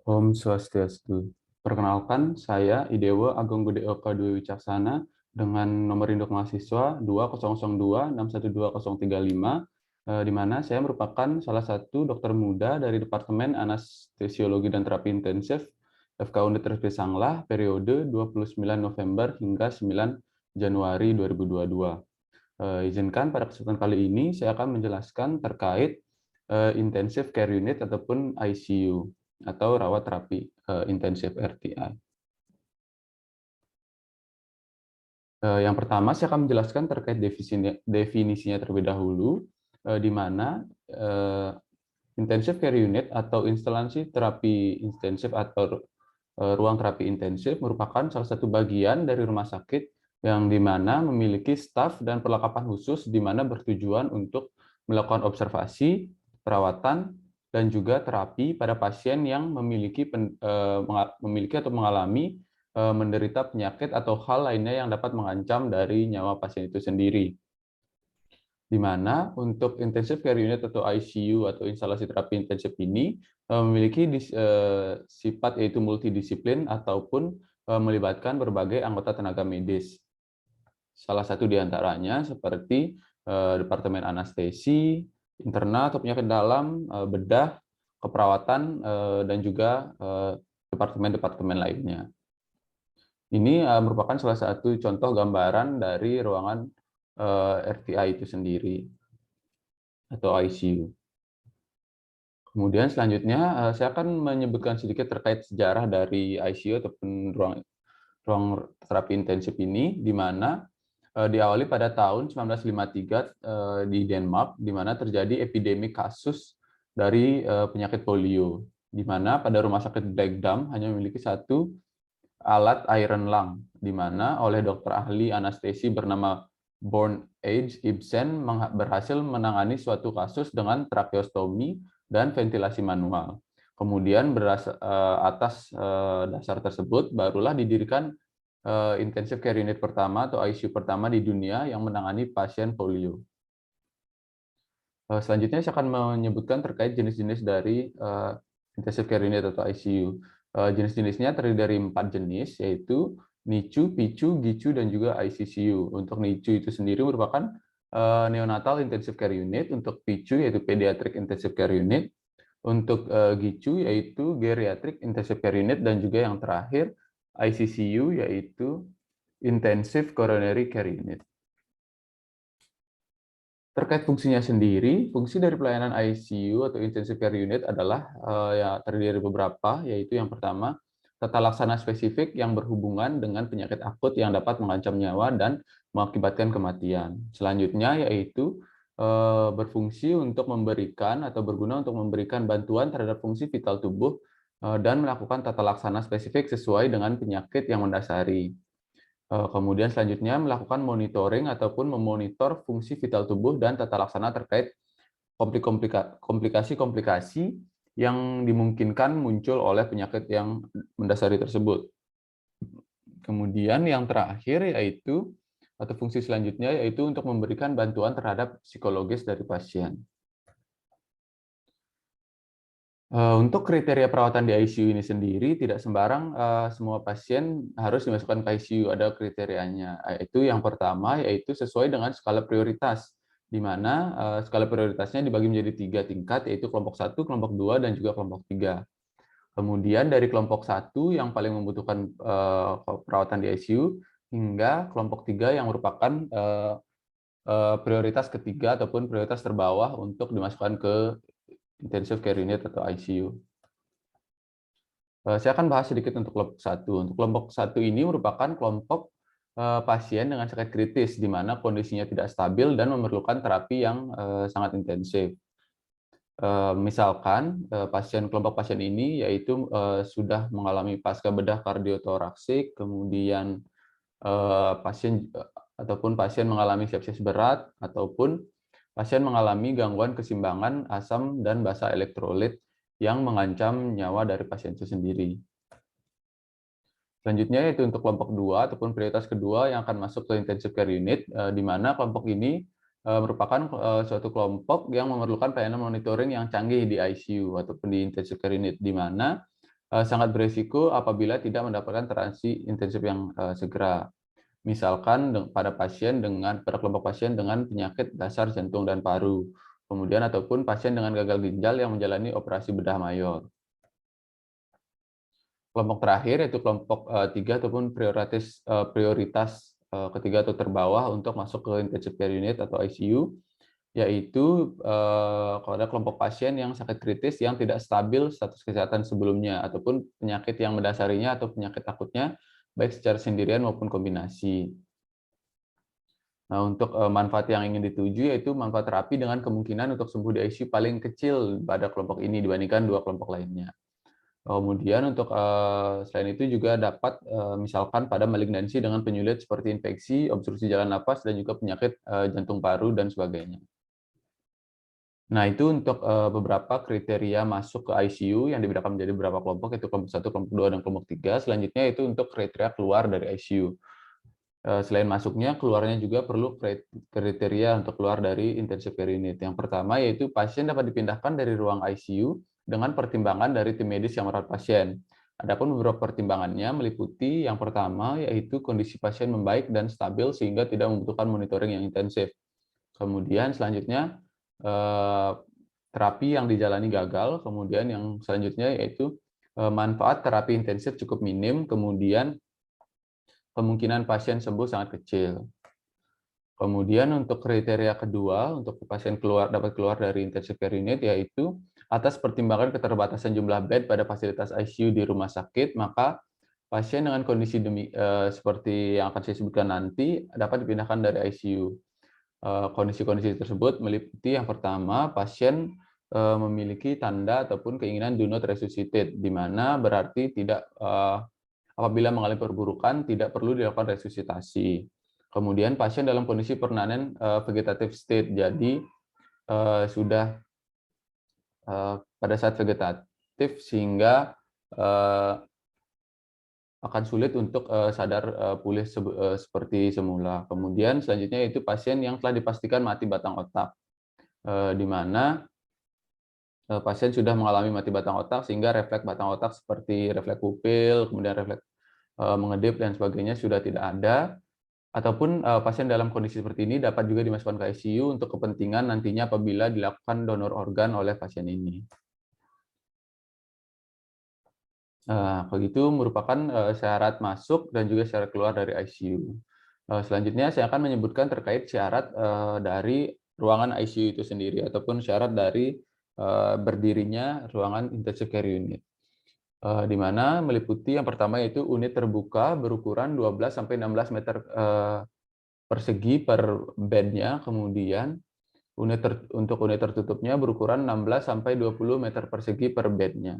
Om Swastiastu. Perkenalkan, saya Idewo Agung Gede Oka Dwi Wicaksana dengan nomor induk mahasiswa 2002612035, di mana saya merupakan salah satu dokter muda dari Departemen Anestesiologi dan Terapi Intensif FK Unit Respi Sanglah periode 29 November hingga 9 Januari 2022. Izinkan pada kesempatan kali ini saya akan menjelaskan terkait intensive care unit ataupun ICU atau rawat terapi intensif RTI. Yang pertama saya akan menjelaskan terkait definisinya terlebih dahulu, di mana intensive care unit atau instalasi terapi intensif atau ruang terapi intensif merupakan salah satu bagian dari rumah sakit yang di mana memiliki staf dan perlengkapan khusus di mana bertujuan untuk melakukan observasi, perawatan, dan juga terapi pada pasien yang memiliki atau mengalami menderita penyakit atau hal lainnya yang dapat mengancam dari nyawa pasien itu sendiri. Di mana untuk intensive care unit atau ICU atau instalasi terapi intensif ini memiliki sifat yaitu multidisiplin ataupun melibatkan berbagai anggota tenaga medis. Salah satu di antaranya seperti Departemen Anestesi, internal atau penyakit dalam, bedah, keperawatan, dan juga departemen-departemen lainnya. Ini merupakan salah satu contoh gambaran dari ruangan RTI itu sendiri atau ICU. Kemudian selanjutnya saya akan menyebutkan sedikit terkait sejarah dari ICU ataupun ruang terapi intensif ini, di mana diawali pada tahun 1953 di Denmark, di mana terjadi epidemi kasus dari penyakit polio, di mana pada rumah sakit Blackdam hanya memiliki satu alat iron lung, di mana oleh dokter ahli anestesi bernama Born Age Ibsen berhasil menangani suatu kasus dengan tracheostomi dan ventilasi manual. Kemudian atas dasar tersebut barulah didirikan intensive care unit pertama atau ICU pertama di dunia yang menangani pasien polio. Selanjutnya saya akan menyebutkan terkait jenis-jenis dari intensive care unit atau ICU. Jenis-jenisnya terdiri dari 4 jenis, yaitu NICU, PICU, GICU, dan juga ICCU. Untuk NICU itu sendiri merupakan neonatal intensive care unit, untuk PICU yaitu pediatric intensive care unit, untuk GICU yaitu geriatric intensive care unit, dan juga yang terakhir ICCU yaitu intensive coronary care unit. Terkait fungsinya sendiri, fungsi dari pelayanan ICU atau Intensive Care Unit adalah ya terdiri dari beberapa, yaitu yang pertama, tata laksana spesifik yang berhubungan dengan penyakit akut yang dapat mengancam nyawa dan mengakibatkan kematian. Selanjutnya yaitu berfungsi untuk memberikan atau berguna untuk memberikan bantuan terhadap fungsi vital tubuh dan melakukan tata laksana spesifik sesuai dengan penyakit yang mendasari. Kemudian selanjutnya melakukan monitoring ataupun memonitor fungsi vital tubuh dan tata laksana terkait komplikasi-komplikasi yang dimungkinkan muncul oleh penyakit yang mendasari tersebut. Kemudian yang terakhir yaitu atau fungsi selanjutnya yaitu untuk memberikan bantuan terhadap psikologis dari pasien. Untuk kriteria perawatan di ICU ini sendiri tidak sembarang semua pasien harus dimasukkan ke ICU, ada kriterianya. Yaitu yang pertama yaitu sesuai dengan skala prioritas, di mana skala prioritasnya dibagi menjadi 3 tingkat, yaitu kelompok 1, kelompok 2, dan juga kelompok 3. Kemudian dari kelompok 1 yang paling membutuhkan perawatan di ICU hingga kelompok 3 yang merupakan prioritas ketiga ataupun prioritas terbawah untuk dimasukkan ke intensive care unit atau ICU. Saya akan bahas sedikit untuk kelompok 1. Untuk kelompok 1 ini merupakan kelompok pasien dengan sakit kritis, di mana kondisinya tidak stabil dan memerlukan terapi yang sangat intensif. Misalkan kelompok pasien ini yaitu sudah mengalami pasca bedah kardiotoraksik, kemudian pasien ataupun pasien mengalami sepsis berat, ataupun pasien mengalami gangguan keseimbangan asam dan basa elektrolit yang mengancam nyawa dari pasien itu sendiri. Selanjutnya yaitu untuk kelompok 2 ataupun prioritas kedua yang akan masuk ke intensive care unit, di mana kelompok ini merupakan suatu kelompok yang memerlukan pelayanan monitoring yang canggih di ICU ataupun di intensive care unit, di mana sangat beresiko apabila tidak mendapatkan terapi intensif yang segera. Misalkan pada kelompok pasien dengan penyakit dasar jantung dan paru, kemudian ataupun pasien dengan gagal ginjal yang menjalani operasi bedah mayor. Kelompok terakhir yaitu kelompok 3 ataupun prioritas ketiga atau terbawah untuk masuk ke intensive care unit atau ICU, yaitu kalau ada kelompok pasien yang sakit kritis yang tidak stabil status kesehatan sebelumnya ataupun penyakit yang mendasarinya atau penyakit akutnya baik secara sendirian maupun kombinasi. Nah, untuk manfaat yang ingin dituju yaitu manfaat terapi dengan kemungkinan untuk sembuh di ICU paling kecil pada kelompok ini dibandingkan dua kelompok lainnya. Kemudian untuk selain itu juga dapat misalkan pada malignansi dengan penyulit seperti infeksi, obstruksi jalan napas, dan juga penyakit jantung paru dan sebagainya. Nah, itu untuk beberapa kriteria masuk ke ICU yang dibedakan menjadi beberapa kelompok, yaitu kelompok 1, kelompok 2, dan kelompok 3. Selanjutnya itu untuk kriteria keluar dari ICU. Selain masuknya, keluarnya juga perlu kriteria untuk keluar dari intensive care unit. Yang pertama yaitu pasien dapat dipindahkan dari ruang ICU dengan pertimbangan dari tim medis yang merawat pasien. Adapun beberapa pertimbangannya meliputi yang pertama yaitu kondisi pasien membaik dan stabil sehingga tidak membutuhkan monitoring yang intensif. Kemudian selanjutnya terapi yang dijalani gagal. Kemudian yang selanjutnya yaitu manfaat terapi intensif cukup minim. Kemudian kemungkinan pasien sembuh sangat kecil. Kemudian untuk kriteria kedua, untuk pasien dapat keluar dari intensive care unit, yaitu atas pertimbangan keterbatasan jumlah bed pada fasilitas ICU di rumah sakit, maka pasien dengan kondisi seperti yang akan saya sebutkan nanti dapat dipindahkan dari ICU. Kondisi-kondisi tersebut meliputi yang pertama, pasien memiliki tanda ataupun keinginan do not resuscitate, di mana berarti apabila mengalami perburukan tidak perlu dilakukan resusitasi. Kemudian pasien dalam kondisi permanen vegetative state, jadi sudah pada saat vegetatif sehingga akan sulit untuk sadar pulih seperti semula. Kemudian selanjutnya itu pasien yang telah dipastikan mati batang otak, di mana pasien sudah mengalami mati batang otak sehingga refleks batang otak seperti refleks pupil, kemudian refleks mengedip dan sebagainya sudah tidak ada. Ataupun pasien dalam kondisi seperti ini dapat juga dimasukkan ke ICU untuk kepentingan nantinya apabila dilakukan donor organ oleh pasien ini. Kalau itu merupakan syarat masuk dan juga syarat keluar dari ICU. Selanjutnya saya akan menyebutkan terkait syarat dari ruangan ICU itu sendiri ataupun syarat dari berdirinya ruangan intensive care unit. Di mana meliputi yang pertama yaitu unit terbuka berukuran 12 sampai 16 meter persegi per bednya, kemudian untuk unit tertutupnya berukuran 16 sampai 20 meter persegi per bednya.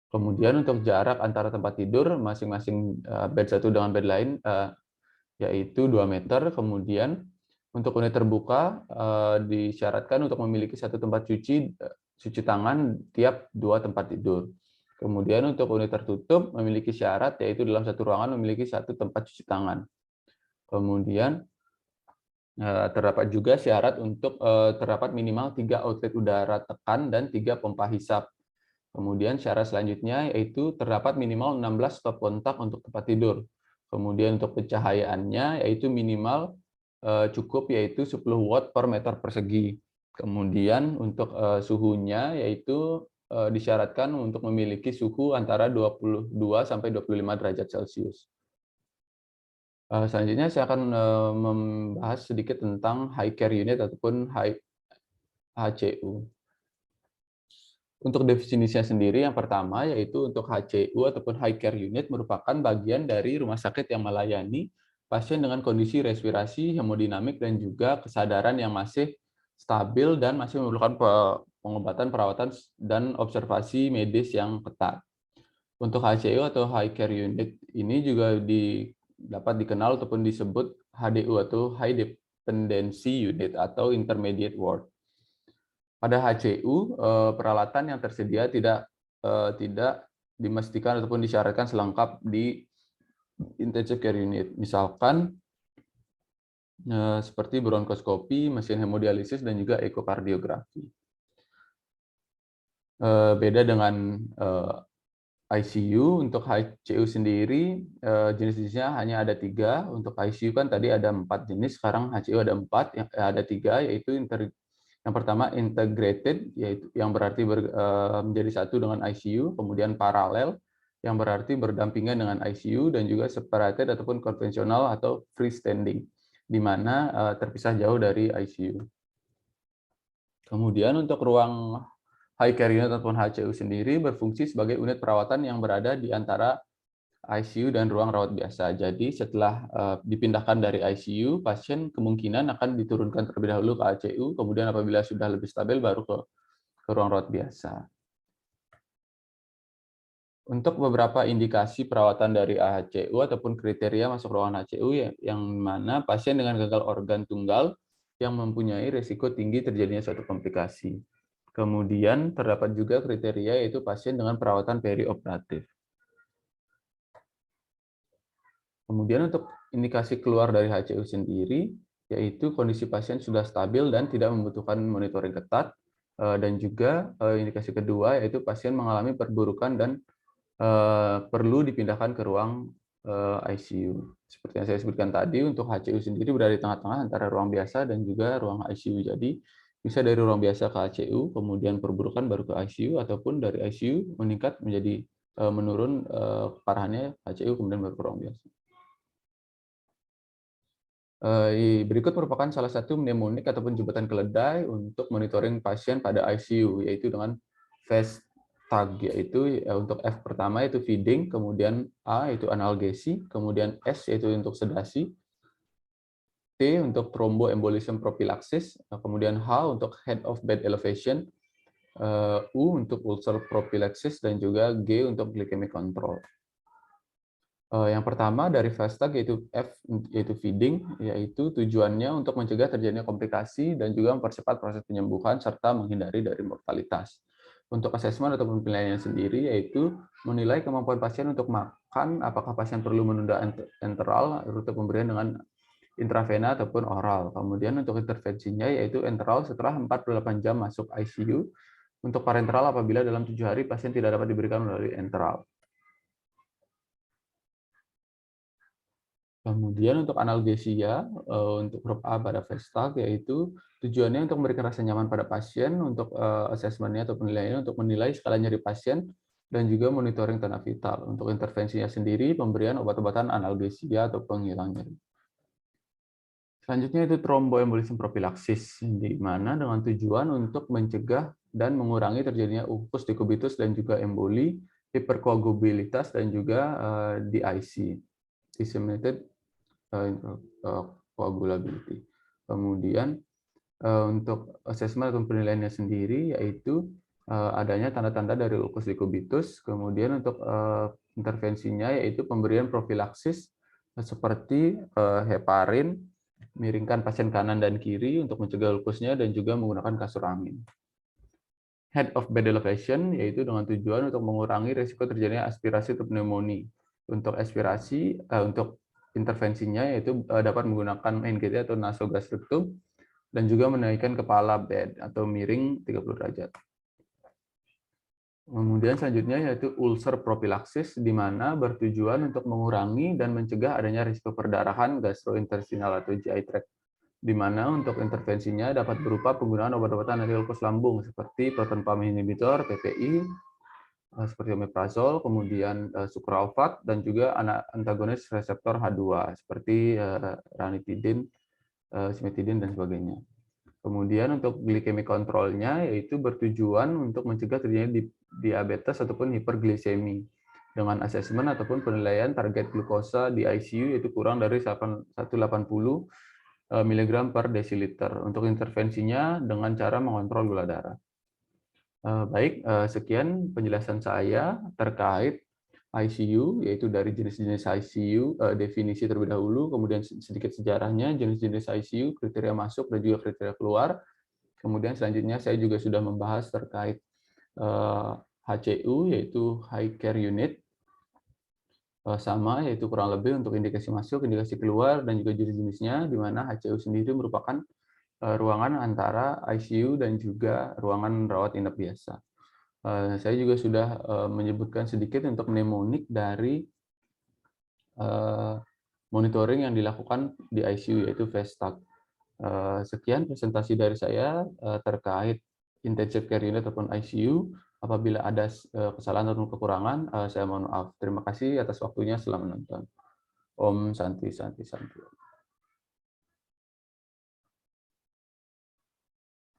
Kemudian untuk jarak antara tempat tidur masing-masing bed satu dengan bed lain yaitu 2 meter. Kemudian untuk unit terbuka disyaratkan untuk memiliki satu tempat cuci tangan tiap 2 tempat tidur. Kemudian untuk unit tertutup memiliki syarat yaitu dalam satu ruangan memiliki satu tempat cuci tangan. Kemudian terdapat juga syarat untuk terdapat minimal 3 outlet udara tekan dan 3 pompa hisap. Kemudian syarat selanjutnya yaitu terdapat minimal 16 stop kontak untuk tempat tidur. Kemudian untuk pencahayaannya yaitu minimal cukup yaitu 10 watt per meter persegi. Kemudian untuk suhunya yaitu disyaratkan untuk memiliki suhu antara 22 sampai 25 derajat Celcius. Selanjutnya saya akan membahas sedikit tentang high care unit ataupun HCU. Untuk definisinya sendiri, yang pertama yaitu untuk HCU ataupun High Care Unit merupakan bagian dari rumah sakit yang melayani pasien dengan kondisi respirasi, hemodinamik, dan juga kesadaran yang masih stabil dan masih memerlukan pengobatan, perawatan, dan observasi medis yang ketat. Untuk HCU atau High Care Unit ini juga dapat dikenal ataupun disebut HDU atau High Dependency Unit atau Intermediate Ward. Pada HCU, peralatan yang tersedia tidak dimestikan ataupun disyaratkan selengkap di intensive care unit. Misalkan seperti bronkoskopi, mesin hemodialisis, dan juga ekokardiografi. Beda dengan ICU. Untuk HCU sendiri jenis-jenisnya hanya ada 3. Untuk ICU kan tadi ada 4 jenis, sekarang HCU ada 4, ada 3, yaitu yang pertama integrated, yaitu yang berarti menjadi satu dengan ICU, kemudian paralel yang berarti berdampingan dengan ICU, dan juga separated ataupun konvensional atau freestanding, di mana terpisah jauh dari ICU. Kemudian untuk ruang high care unit ataupun HCU sendiri berfungsi sebagai unit perawatan yang berada di antara ICU dan ruang rawat biasa. Jadi setelah dipindahkan dari ICU, pasien kemungkinan akan diturunkan terlebih dahulu ke HCU, kemudian apabila sudah lebih stabil baru ke ruang rawat biasa. Untuk beberapa indikasi perawatan dari HCU ataupun kriteria masuk ruangan HCU yang mana pasien dengan gagal organ tunggal yang mempunyai risiko tinggi terjadinya suatu komplikasi. Kemudian terdapat juga kriteria yaitu pasien dengan perawatan perioperatif. Kemudian untuk indikasi keluar dari HCU sendiri, yaitu kondisi pasien sudah stabil dan tidak membutuhkan monitoring ketat, dan juga indikasi kedua yaitu pasien mengalami perburukan dan perlu dipindahkan ke ruang ICU. Seperti yang saya sebutkan tadi, untuk HCU sendiri berada di tengah-tengah antara ruang biasa dan juga ruang ICU. Jadi bisa dari ruang biasa ke HCU, kemudian perburukan baru ke ICU, ataupun dari ICU meningkat menjadi menurun keparahannya HCU kemudian baru ke ruang biasa. Berikut merupakan salah satu mnemonik ataupun jembatan keledai untuk monitoring pasien pada ICU, yaitu dengan fast tag, yaitu untuk F pertama yaitu feeding, kemudian A yaitu analgesi, kemudian S yaitu untuk sedasi, T untuk thromboembolism prophylaxis, kemudian H untuk head of bed elevation, U untuk ulcer prophylaxis, dan juga G untuk glycemic control. Yang pertama dari fast tag yaitu F yaitu feeding, yaitu tujuannya untuk mencegah terjadinya komplikasi dan juga mempercepat proses penyembuhan serta menghindari dari mortalitas. Untuk asesmen ataupun penilaian sendiri yaitu menilai kemampuan pasien untuk makan, apakah pasien perlu menunda enteral rute pemberian dengan intravena ataupun oral. Kemudian untuk intervensinya yaitu enteral setelah 48 jam masuk ICU, untuk parenteral apabila dalam 7 hari pasien tidak dapat diberikan melalui enteral. Kemudian untuk analgesia, untuk huruf A pada fast tag, yaitu tujuannya untuk memberikan rasa nyaman pada pasien, untuk asesmennya atau penilaiannya untuk menilai skala nyeri pasien, dan juga monitoring tanda vital. Untuk intervensinya sendiri, pemberian obat-obatan analgesia atau penghilang nyeri. Selanjutnya itu thromboembolism prophylaxis, di mana dengan tujuan untuk mencegah dan mengurangi terjadinya ulkus dekubitus dan juga emboli, hiperkoagulabilitas, dan juga DIC, disseminated coagulability. Kemudian untuk asesmen atau penilaiannya sendiri yaitu adanya tanda-tanda dari ulkus dekubitus. Kemudian untuk intervensinya yaitu pemberian profilaksis seperti heparin, miringkan pasien kanan dan kiri untuk mencegah ulkusnya, dan juga menggunakan kasur angin. Head of bed elevation yaitu dengan tujuan untuk mengurangi risiko terjadinya aspirasi atau pneumonia. Untuk aspirasi, untuk intervensinya yaitu dapat menggunakan NGT atau nasogastric tube, dan juga menaikkan kepala bed atau miring 30 derajat. Kemudian selanjutnya yaitu ulcer prophylaxis, di mana bertujuan untuk mengurangi dan mencegah adanya risiko perdarahan gastrointestinal atau GI tract, di mana untuk intervensinya dapat berupa penggunaan obat-obatan anti ulkus lambung seperti proton pump inhibitor (PPI), seperti omeprazol, kemudian sucralfate, dan juga antagonis reseptor H2 seperti ranitidin, cimetidin, dan sebagainya. Kemudian untuk glycemic control-nya yaitu bertujuan untuk mencegah terjadinya diabetes ataupun hiperglisemi dengan asesmen ataupun penilaian target glukosa di ICU yaitu kurang dari 180 mg per desiliter. Untuk intervensinya dengan cara mengontrol gula darah. Baik, sekian penjelasan saya terkait ICU, yaitu dari jenis-jenis ICU, definisi terlebih dahulu, kemudian sedikit sejarahnya, jenis-jenis ICU, kriteria masuk, dan juga kriteria keluar. Kemudian selanjutnya saya juga sudah membahas terkait HCU, yaitu High Care Unit, sama, yaitu kurang lebih untuk indikasi masuk, indikasi keluar, dan juga jenis-jenisnya, di mana HCU sendiri merupakan ruangan antara ICU dan juga ruangan rawat inap biasa. Saya juga sudah menyebutkan sedikit untuk mnemonik dari monitoring yang dilakukan di ICU, yaitu VSTAC. Sekian presentasi dari saya terkait intensive care unit ataupun ICU. Apabila ada kesalahan atau kekurangan, saya mohon maaf. Terima kasih atas waktunya. Selamat menonton. Om Santi Santi Santi.